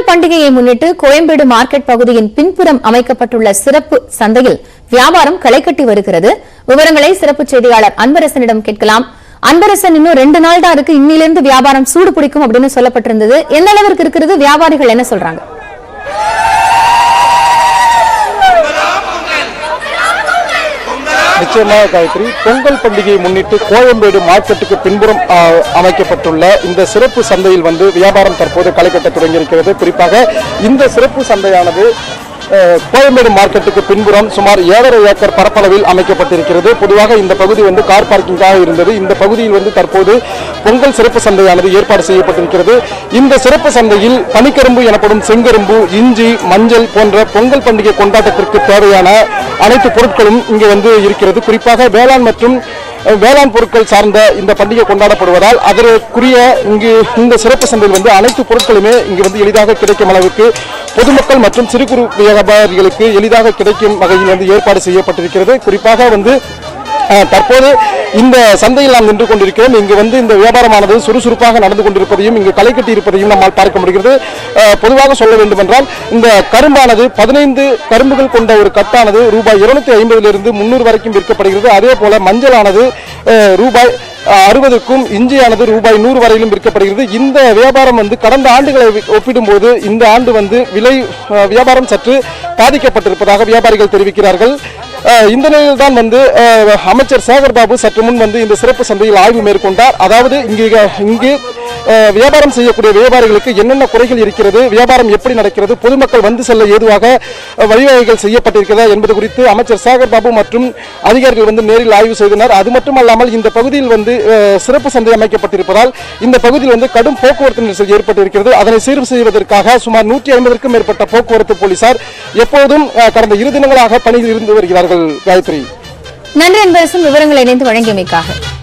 பண்டிகையை முன்னிட்டு கோயம்பேடு மார்க்கெட் பகுதியின் பின்புறம் அமைக்கப்பட்டுள்ள சிறப்பு சந்தையில் வியாபாரம் களைகட்டி வருகிறது. விவரங்களை சிறப்பு செய்தியாளர் அன்பரசனிடம் கேட்கலாம். அன்பரசன், இன்னும் 2 நாள் தான் இருக்கு, இன்னிலிருந்து வியாபாரம் சூடு பிடிக்கும் அப்படின்னு சொல்லப்பட்டிருந்தது. எந்த அளவிற்கு இருக்கிறது? வியாபாரிகள் என்ன சொல்றாங்க? நிச்சயமாக காயத்ரி, பொங்கல் பண்டிகையை முன்னிட்டு கோயம்பேடு மார்க்கெட்டுக்கு பின்புறம் அமைக்கப்பட்டுள்ள இந்த சிறப்பு சந்தையில் வியாபாரம் தற்போது களைகட்ட தொடங்கியிருக்கிறது. குறிப்பாக இந்த சிறப்பு சந்தையானது கோயம்பேடு மார்க்கெட்டுக்கு பின்புறம் சுமார் 7.5 ஏக்கர் பரப்பளவில் அமைக்கப்பட்டிருக்கிறது. பொதுவாக இந்த பகுதி கார் பார்க்கிங்காக இருந்தது. இந்த பகுதியில் தற்போது பொங்கல் சிறப்பு சந்தையானது ஏற்பாடு செய்யப்பட்டிருக்கிறது. இந்த சிறப்பு சந்தையில் பனிக்கரும்பு எனப்படும் செங்கரும்பு, இஞ்சி, மஞ்சள் போன்ற பொங்கல் பண்டிகை கொண்டாட்டத்திற்கு தேவையான அனைத்து பொருட்களும் இங்கு இருக்கிறது. குறிப்பாக வேளாண் மற்றும் வேளாண் பொருட்கள் சார்ந்த இந்த பண்டிகை கொண்டாடப்படுவதால் அதற்குரிய இந்த சிறப்பு சந்தையில் அனைத்து பொருட்களுமே இங்கு எளிதாக கிடைக்கும் அளவுக்கு பொதுமக்கள் மற்றும் சிறு குறு வியாபாரிகளுக்கு எளிதாக கிடைக்கும் வகையில் ஏற்பாடு செய்யப்பட்டிருக்கிறது. குறிப்பாக தற்போது இந்த சந்தையில் நாம் நின்று கொண்டிருக்கிறோம். இங்கு இந்த வியாபாரமானது சுறுசுறுப்பாக நடந்து கொண்டிருப்பதையும் இங்கு களைகட்டி இருப்பதையும் நம்மால் பார்க்க முடிகிறது. பொதுவாக சொல்ல வேண்டும் என்றால், இந்த கரும்பானது 15 கரும்புகள் கொண்ட ஒரு கட்டானது ரூபாய் 250 300 வரைக்கும் விற்கப்படுகிறது. அதே போல மஞ்சளானது ரூபாய் 60க்கும், இஞ்சியானது ரூபாய் 100 வரையிலும் விற்கப்படுகிறது. இந்த வியாபாரம் கடந்த ஆண்டுகளை ஒப்பிடும்போது இந்த ஆண்டு விலை வியாபாரம் சற்று பாதிக்கப்பட்டிருப்பதாக வியாபாரிகள் தெரிவிக்கிறார்கள். இந்த நிலையில் தான் அமைச்சர் சேகர்பாபு சற்று முன் இந்த சிறப்பு சந்தையில் ஆய்வு மேற்கொண்டார். அதாவது இங்கு வியாபாரம் செய்யக்கூடிய வியாபாரிகளுக்கு என்னென்ன குறைகள் இருக்கிறது, வியாபாரம் எப்படி நடக்கிறது, பொதுமக்கள் செல்ல ஏதுவாக வழிவகைகள் செய்யப்பட்டிருக்கிறதா என்பது குறித்து அமைச்சர் சேகர்பாபு மற்றும் அதிகாரிகள் நேரில் ஆய்வு செய்தனர். அது மட்டுமல்லாமல் இந்த பகுதியில் சிறப்பு சந்தை அமைக்கப்பட்டிருப்பதால் இந்த பகுதியில் கடும் போக்குவரத்து நெரிசல் ஏற்பட்டிருக்கிறது. அதனை சீர் செய்வதற்காக சுமார் 150க்கும் மேற்பட்ட போக்குவரத்து போலீசார் எப்போதும் கடந்த 2 தினங்களாக பணியில் இருந்து வருகிறார்கள். காயத்ரி, நன்றி அன்பரசன், விவரங்களை இணைந்து வழங்கியமைக்காக.